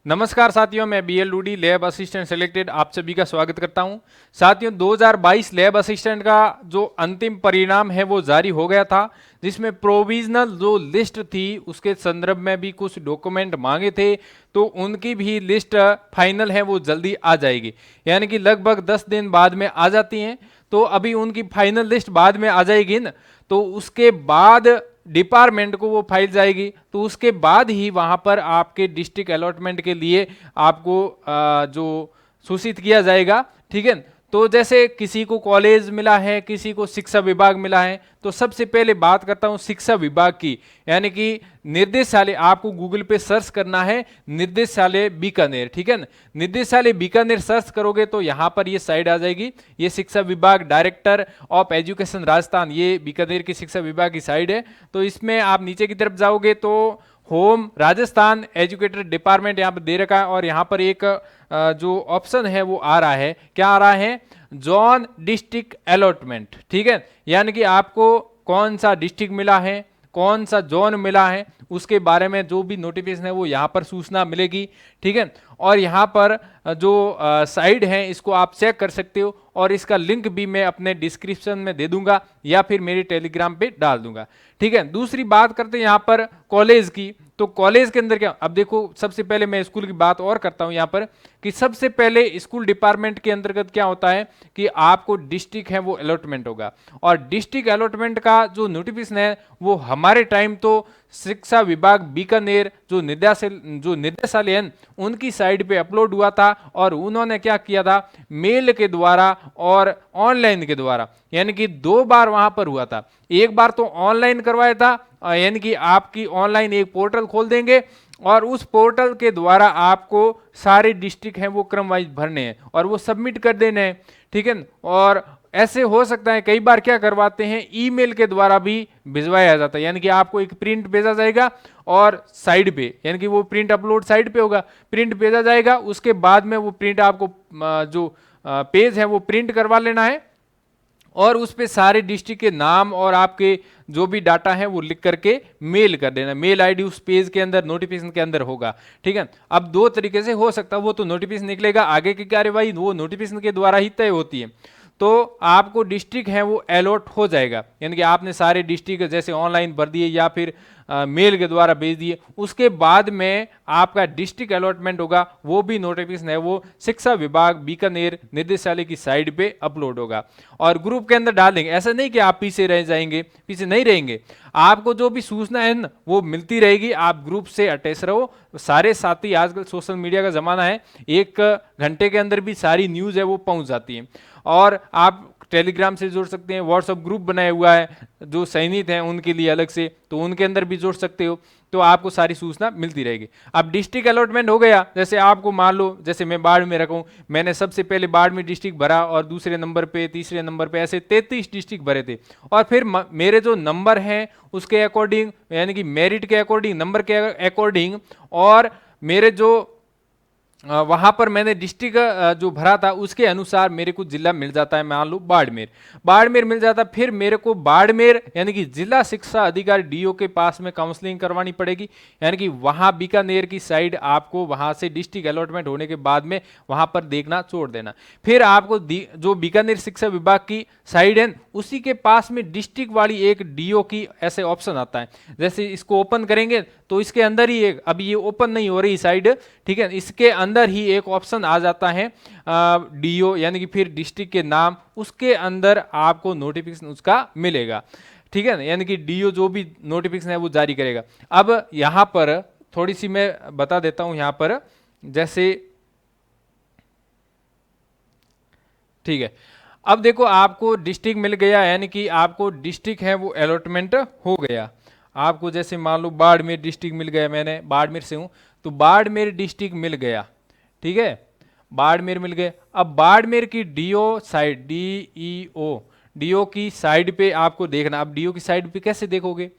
नमस्कार साथियों, मैं BL Dudi lab assistant selected आप सभी का स्वागत करता हूं। साथियों, 2022 लैब असिस्टेंट का जो अंतिम परिणाम है वो जारी हो गया था, जिसमें प्रोविजनल जो लिस्ट थी उसके संदर्भ में भी कुछ डॉक्यूमेंट मांगे थे, तो उनकी भी लिस्ट फाइनल है वो जल्दी आ जाएगी, यानी कि लगभग 10 दिन बाद में आ जाती हैं। तो अभी उनकी फाइनल लिस्ट बाद में आ जाएगी ना, तो उसके बाद डिपार्टमेंट को वो फाइल जाएगी, तो उसके बाद ही वहां पर आपके डिस्ट्रिक्ट अलॉटमेंट के लिए आपको जो सूचित किया जाएगा। ठीक है, तो जैसे किसी को कॉलेज मिला है, किसी को शिक्षा विभाग मिला है, तो सबसे पहले बात करता हूं शिक्षा विभाग की, यानी कि निर्देशालय। आपको गूगल पे सर्च करना है निर्देशालय बीकानेर। ठीक है ना, निर्देशालय बीकानेर सर्च करोगे तो यहां पर ये साइड आ जाएगी। ये शिक्षा विभाग डायरेक्टर ऑफ एजुकेशन राजस्थान, ये बीकानेर की शिक्षा विभाग की साइड है। तो इसमें आप नीचे की तरफ जाओगे तो होम राजस्थान एजुकेटर डिपार्टमेंट यहाँ पर दे रखा है, और यहाँ पर एक जो ऑप्शन है वो आ रहा है, क्या आ रहा है, जोन डिस्ट्रिक्ट अलॉटमेंट। ठीक है, यानी कि आपको कौन सा डिस्ट्रिक्ट मिला है, कौन सा जोन मिला है, उसके बारे में जो भी नोटिफिकेशन है वो यहाँ पर सूचना मिलेगी। ठीक है, और यहाँ पर जो साइड है इसको आप चेक कर सकते हो, और इसका लिंक भी मैं अपने डिस्क्रिप्शन में दे दूंगा या फिर मेरे टेलीग्राम पे डाल दूंगा। ठीक है, दूसरी बात करते हैं यहाँ पर कॉलेज की। तो कॉलेज के अंदर क्या, अब देखो सबसे पहले मैं स्कूल की बात और करता हूं यहाँ पर, कि सबसे पहले स्कूल डिपार्टमेंट के अंतर्गत क्या होता है कि आपको डिस्ट्रिक्ट है वो अलॉटमेंट होगा, और डिस्ट्रिक्ट अलॉटमेंट का जो नोटिफिकेशन है वो हमारे टाइम तो शिक्षा विभाग बीकानेर जो निर्देशालय है उनकी साइड पे अपलोड हुआ था, और उन्होंने क्या किया था, मेल के द्वारा और ऑनलाइन के द्वारा, यानी कि 2 बार वहां पर हुआ था। एक बार तो ऑनलाइन करवाया था, यानी कि आपकी ऑनलाइन एक पोर्टल खोल देंगे, और उस पोर्टल के द्वारा आपको सारे डिस्ट्रिक्ट हैं वो क्रम वाइज भरने हैं और वो सबमिट कर देने हैं। ठीक है, और ऐसे हो सकता है कई बार क्या करवाते हैं, ईमेल के द्वारा भी भिजवाया जाता है, यानी कि आपको एक प्रिंट भेजा जाएगा और साइड पे, यानी कि वो प्रिंट अपलोड साइड पे होगा, प्रिंट भेजा जाएगा, उसके बाद में वो प्रिंट आपको जो पेज है वो प्रिंट करवा लेना है, और उस पे सारे डिस्ट्रिक्ट के नाम और आपके जो भी डाटा है वो लिख करके मेल कर देना। मेल आईडी उस पेज के अंदर नोटिफिकेशन के अंदर होगा। ठीक है, अब 2 तरीके से हो सकता है, वो तो नोटिफिकेशन निकलेगा, आगे की कार्यवाही वो नोटिफिकेशन के द्वारा ही तय होती है। तो आपको डिस्ट्रिक्ट है वो अलॉट हो जाएगा, यानी कि आपने सारे डिस्ट्रिक्ट जैसे ऑनलाइन भर दिए या फिर मेल के द्वारा भेज दिए, उसके बाद में आपका डिस्ट्रिक्ट अलॉटमेंट होगा, वो भी नोटिफिकेशन है वो शिक्षा विभाग बीकानेर निर्देशालय की साइड पे अपलोड होगा और ग्रुप के अंदर डाल देंगे। ऐसा नहीं कि आप पीछे रह जाएंगे, पीछे नहीं रहेंगे, आपको जो भी सूचना है ना वो मिलती रहेगी। आप ग्रुप से अटैच रहो, सारे साथी, आजकल सोशल मीडिया का जमाना है, 1 घंटे के अंदर भी सारी न्यूज़ है वो पहुंच जाती है। और आप टेलीग्राम से जोड़ सकते हैं, व्हाट्सएप ग्रुप बनाया हुआ है जो सैनिक हैं उनके लिए अलग से, तो उनके अंदर भी जोड़ सकते हो, तो आपको सारी सूचना मिलती रहेगी। अब डिस्ट्रिक्ट अलॉटमेंट हो गया, जैसे आपको मान लो जैसे मैं बाढ़ में रखूं, मैंने सबसे पहले बाढ़ में डिस्ट्रिक्ट भरा और दूसरे नंबर पे, तीसरे नंबर पे, ऐसे 33 डिस्ट्रिक्ट भरे थे, और फिर मेरे जो नंबर हैं उसके अकॉर्डिंग, यानी कि मेरिट के अकॉर्डिंग, नंबर के अकॉर्डिंग, और मेरे जो वहां पर मैंने डिस्ट्रिक्ट जो भरा था उसके अनुसार मेरे को जिला मिल जाता है, मान लो बाड़मेर, बाड़मेर मिल जाता, फिर मेरे को बाड़मेर यानी कि जिला शिक्षा अधिकारी डीओ के पास में काउंसलिंग करवानी पड़ेगी, यानी कि वहां बीकानेर की साइड आपको वहां से डिस्ट्रिक्ट अलॉटमेंट होने के बाद में वहां पर देखना छोड़ देना। फिर आपको जो बीकानेर शिक्षा विभाग की साइड है उसी के पास में डिस्ट्रिक्ट वाली एक डीओ की ऐसे ऑप्शन आता है, जैसे इसको ओपन करेंगे तो इसके अंदर ही एक, अभी ये ओपन नहीं हो रही साइड, ठीक है, इसके अंदर ही एक ऑप्शन आ जाता है डीओ, यानी कि फिर डिस्ट्रिक्ट के नाम, उसके अंदर आपको नोटिफिकेशन उसका मिलेगा। ठीक है ना, यानी कि डीओ जो भी नोटिफिकेशन है वो जारी करेगा। अब यहां पर थोड़ी सी मैं बता देता हूं, यहां पर जैसे, ठीक है, अब देखो आपको डिस्ट्रिक्ट मिल गया, यानी कि आपको डिस्ट्रिक्ट है वो अलॉटमेंट हो गया। आपको जैसे मान लो बाड़मेर डिस्ट्रिक्ट मिल गया, मैंने बाड़मेर से हूं तो बाड़मेर डिस्ट्रिक्ट मिल गया। ठीक है, बाड़मेर मिल गए। अब बाड़मेर की डीओ साइड, डीओ की साइड पे आपको देखना। अब डीओ की साइड पे कैसे देखोगे,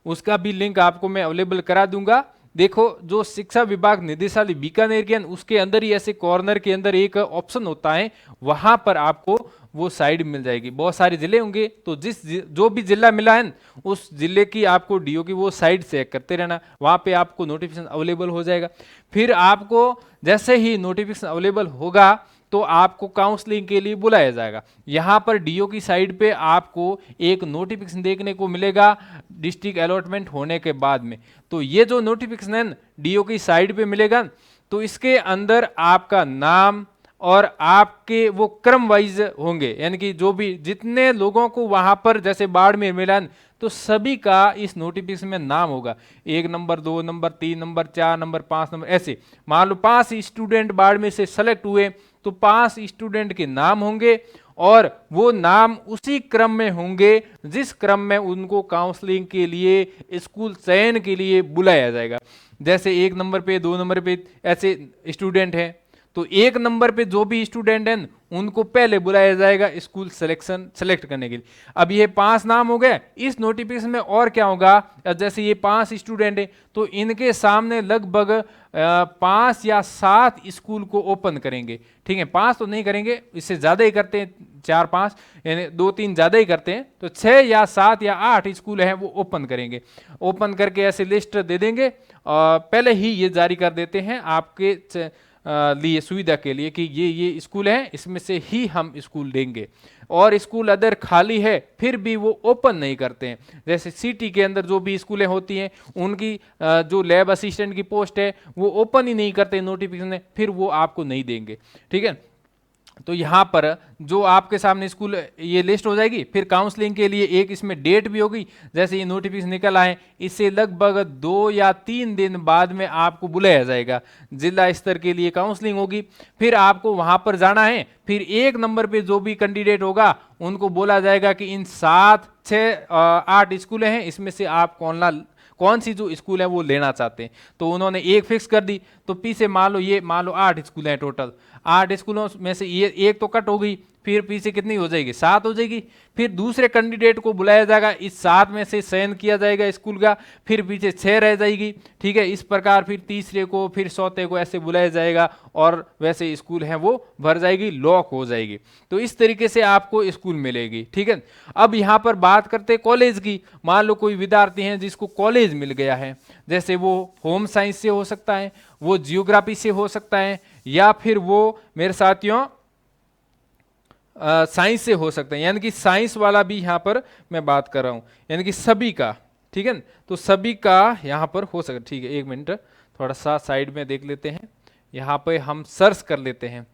उसका भी लिंक आपको मैं अवेलेबल करा दूंगा देखो जो शिक्षा विभाग निदेशालय बीकानेर के उसके अंदर ही ऐसे कॉर्नर के अंदर एक ऑप्शन होता है, वहां पर आपको वो साइड मिल जाएगी। बहुत सारे जिले होंगे तो जो भी जिला मिला है उस जिले की आपको डीओ की वो साइड चेक करते रहना, वहां पे आपको नोटिफिकेशन अवेलेबल हो जाएगा। फिर आपको जैसे ही नोटिफिकेशन अवेलेबल होगा तो आपको काउंसलिंग के लिए बुलाया जाएगा। यहाँ पर डीओ की साइड पे आपको एक नोटिफिकेशन देखने को मिलेगा डिस्ट्रिक्ट अलॉटमेंट होने के बाद में। तो ये जो नोटिफिकेशन है डीओ की साइड पे मिलेगा, तो इसके अंदर आपका नाम और आपके वो क्रम वाइज होंगे, यानी कि जो भी जितने लोगों को वहां पर जैसे बाड़मेर मिलन तो सभी का इस नोटिफिकेशन में नाम होगा, 1 number 2 number 3 number 4 number 5 number ऐसे। मान लो 5 स्टूडेंट बाड़मेर से सेलेक्ट हुए तो 5 स्टूडेंट के नाम होंगे और वो नाम उसी क्रम में होंगे जिस क्रम में उनको काउंसलिंग के लिए स्कूल चयन के लिए बुलाया जाएगा। जैसे 1 नंबर पे 2 नंबर पे ऐसे स्टूडेंट हैं तो 1 नंबर पे जो भी स्टूडेंट हैं उनको पहले बुलाया जाएगा स्कूल सेलेक्ट करने के लिए। अब ये 5 नाम हो गए, इस नोटिफिकेशन में और क्या होगा, जैसे ये 5 स्टूडेंट है तो इनके सामने लगभग 5 या 7 स्कूल को ओपन करेंगे। ठीक है, 5 तो नहीं करेंगे, इससे ज्यादा ही करते हैं, 4-5 यानी 2-3 ज्यादा ही करते हैं, तो 6 या 7 या 8 स्कूल हैं वो ओपन करेंगे। ओपन करके ऐसे लिस्ट दे देंगे, पहले ही ये जारी कर देते हैं आपके लिए सुविधा के लिए कि ये स्कूल है, इसमें से ही हम स्कूल देंगे। और स्कूल अदर खाली है फिर भी वो ओपन नहीं करते हैं। जैसे सिटी के अंदर जो भी स्कूलें होती हैं उनकी जो लैब असिस्टेंट की पोस्ट है वो ओपन ही नहीं करते नोटिफिकेशन में, फिर वो आपको नहीं देंगे। ठीक है, तो यहाँ पर जो आपके सामने स्कूल ये लिस्ट हो जाएगी, फिर काउंसलिंग के लिए एक इसमें डेट भी होगी। जैसे ये नोटिफिकेशन निकल आए इससे लगभग 2 या 3 दिन बाद में आपको बुलाया जाएगा, जिला स्तर के लिए काउंसलिंग होगी, फिर आपको वहां पर जाना है। फिर 1 नंबर पे जो भी कैंडिडेट होगा उनको बोला जाएगा कि इन 7, 6, 8 स्कूलें हैं, इसमें से आप कौन सी जो स्कूल है वो लेना चाहते हैं। तो उन्होंने एक फिक्स कर दी, तो पीछे मान लो 8 स्कूल हैं टोटल, 8 स्कूलों में से ये एक तो कट हो गई, फिर पीछे कितनी हो जाएगी, 7 हो जाएगी। फिर दूसरे कैंडिडेट को बुलाया जाएगा, इस 7 में से चयन किया जाएगा स्कूल का, फिर पीछे 6 रह जाएगी। ठीक है, इस प्रकार फिर तीसरे को, फिर चौथे को ऐसे बुलाया जाएगा और वैसे स्कूल है वो भर जाएगी, लॉक हो जाएगी। तो इस तरीके से आपको स्कूल मिलेगी। ठीक है, अब यहाँ पर बात करते कॉलेज की। मान लो कोई विद्यार्थी है जिसको कॉलेज मिल गया है, जैसे वो होम साइंस से हो सकता है, वो जियोग्राफी से हो सकता है, या फिर वो मेरे साथियों साइंस से हो सकते हैं, यानी कि साइंस वाला भी यहाँ पर मैं बात कर रहा हूँ, यानी कि सभी का। ठीक है, तो सभी का यहाँ पर हो सकता है। ठीक है, 1 मिनट थोड़ा सा साइड में देख लेते हैं, यहाँ पे हम सर्च कर लेते हैं।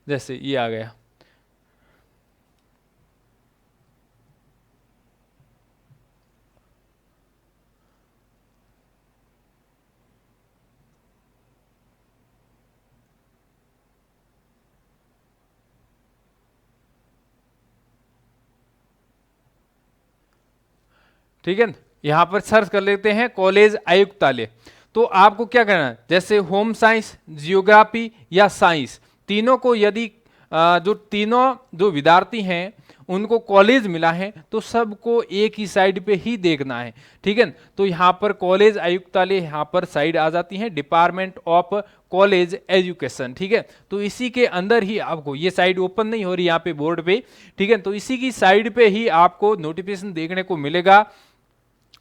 जैसे ये आ गया, ठीक है, यहां पर सर्च कर लेते हैं कॉलेज आयुक्तालय। तो आपको क्या करना है, जैसे होम साइंस, जियोग्राफी या साइंस, तीनों को यदि जो तीनों जो विद्यार्थी हैं उनको कॉलेज मिला है तो सबको एक ही साइड पे ही देखना है। ठीक है, तो यहाँ पर कॉलेज आयुक्तालय यहाँ पर साइड आ जाती है, डिपार्टमेंट ऑफ कॉलेज एजुकेशन। ठीक है, तो इसी के अंदर ही आपको ये साइड ओपन नहीं हो रही यहाँ पे बोर्ड पे। ठीक है, तो इसी की साइड पे ही आपको नोटिफिकेशन देखने को मिलेगा,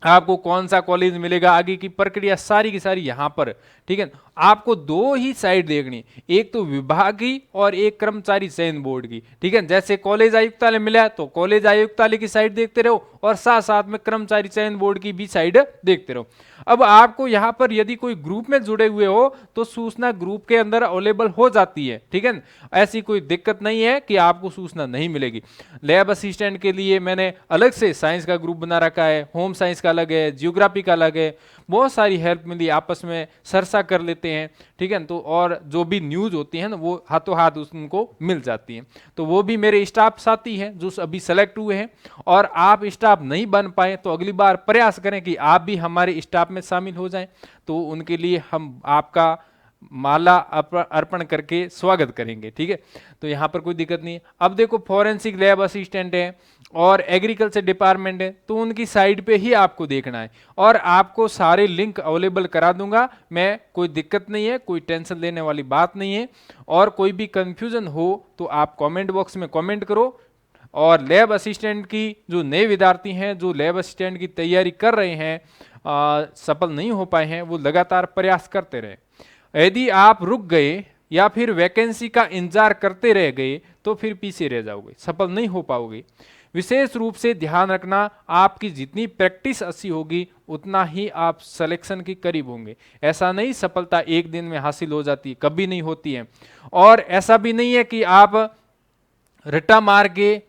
आपको कौन सा कॉलेज मिलेगा, आगे की प्रक्रिया सारी की सारी यहाँ पर। ठीक है, आपको 2 ही साइड देखनी, एक तो विभाग की और एक कर्मचारी चयन बोर्ड की। ठीक है, जैसे कॉलेज आयुक्तालय मिला तो कॉलेज आयुक्तालय की साइड देखते रहो और साथ साथ में कर्मचारी चयन बोर्ड की भी साइड देखते रहो। अब आपको यहाँ पर यदि कोई ग्रुप में जुड़े हुए हो तो सूचना ग्रुप के अंदर अवेलेबल हो जाती है। ठीक है, ऐसी कोई दिक्कत नहीं है कि आपको सूचना नहीं मिलेगी। लैब असिस्टेंट के लिए मैंने अलग से साइंस का ग्रुप बना रखा है, होम साइंस का अलग है, जियोग्राफी का अलग है, बहुत सारी हेल्प मिली, आपस में चर्चा कर लेते हैं। ठीक है, तो और जो भी न्यूज होती है ना वो हाथों हाथ उनको मिल जाती है। तो वो भी मेरे स्टाफ साथी हैं जो अभी सेलेक्ट हुए हैं, और आप स्टाफ नहीं बन पाए तो अगली बार प्रयास करें कि आप भी हमारे स्टाफ में शामिल हो जाएं। तो उनके लिए हम आपका माला अर्पण करके स्वागत करेंगे। ठीक है, तो यहाँ पर कोई दिक्कत नहीं है। अब देखो फॉरेंसिक लैब असिस्टेंट है और एग्रीकल्चर डिपार्टमेंट है, तो उनकी साइड पे ही आपको देखना है और आपको सारे लिंक अवेलेबल करा दूंगा मैं, कोई दिक्कत नहीं है, कोई टेंशन लेने वाली बात नहीं है। और कोई भी कंफ्यूजन हो तो आप कमेंट बॉक्स में कमेंट करो। और लैब असिस्टेंट की जो नए विद्यार्थी हैं जो लैब असिस्टेंट की तैयारी कर रहे हैं, सफल नहीं हो पाए हैं, वो लगातार प्रयास करते रहे। यदि आप रुक गए या फिर वैकेंसी का इंतजार करते रह गए तो फिर पीछे रह जाओगे, सफल नहीं हो पाओगे। विशेष रूप से ध्यान रखना, आपकी जितनी प्रैक्टिस अच्छी होगी उतना ही आप सिलेक्शन के करीब होंगे। ऐसा नहीं सफलता एक दिन में हासिल हो जाती है, कभी नहीं होती है। और ऐसा भी नहीं है कि आप रट्टा मार के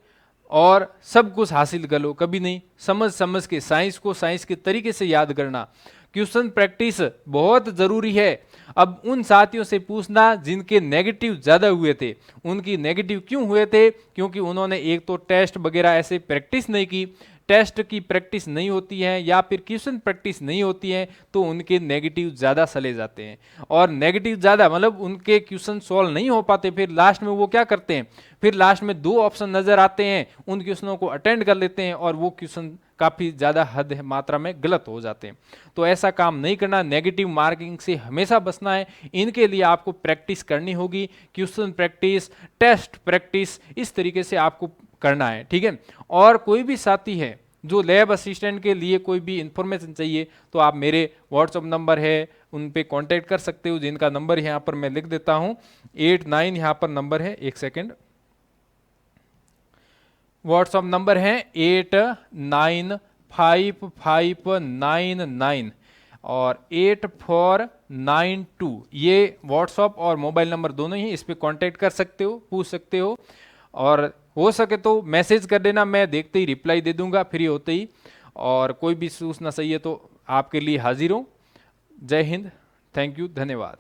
और सब कुछ हासिल कर लो, कभी नहीं। समझ समझ के साइंस को साइंस के तरीके से याद करना, क्वेश्चन प्रैक्टिस बहुत जरूरी है। अब उन साथियों से पूछना जिनके नेगेटिव ज़्यादा हुए थे, उनकी नेगेटिव क्यों हुए थे, क्योंकि उन्होंने एक तो टेस्ट वगैरह ऐसे प्रैक्टिस नहीं की, टेस्ट की प्रैक्टिस नहीं होती है या फिर क्वेश्चन प्रैक्टिस नहीं होती है, तो उनके नेगेटिव ज़्यादा चले जाते हैं। और नेगेटिव ज़्यादा मतलब उनके क्वेश्चन सॉल्व नहीं हो पाते, फिर लास्ट में वो क्या करते हैं, फिर लास्ट में 2 ऑप्शन नज़र आते हैं, उन क्वेश्चनों को अटेंड कर लेते हैं और वो क्वेश्चन काफ़ी ज़्यादा हद मात्रा में गलत हो जाते हैं। तो ऐसा काम नहीं करना, नेगेटिव मार्किंग से हमेशा बचना है। इनके लिए आपको प्रैक्टिस करनी होगी, क्वेश्चन प्रैक्टिस, टेस्ट प्रैक्टिस, इस तरीके से आपको करना है। ठीक है, और कोई भी साथी है जो लैब असिस्टेंट के लिए कोई भी इंफॉर्मेशन चाहिए तो आप मेरे व्हाट्सअप नंबर है उन पे कांटेक्ट कर सकते हो, जिनका नंबर यहाँ पर मैं लिख देता हूँ 89, यहाँ पर नंबर है, एक सेकेंड, व्हाट्सअप नंबर है 895599 और 8492। ये व्हाट्सअप और मोबाइल नंबर दोनों ही, इस पे कांटेक्ट कर सकते हो, पूछ सकते हो। और हो सके तो मैसेज कर देना, मैं देखते ही रिप्लाई दे दूंगा फ्री होते ही। और कोई भी सूचना चाहिए तो आपके लिए हाजिर हूँ। जय हिंद, थैंक यू, धन्यवाद।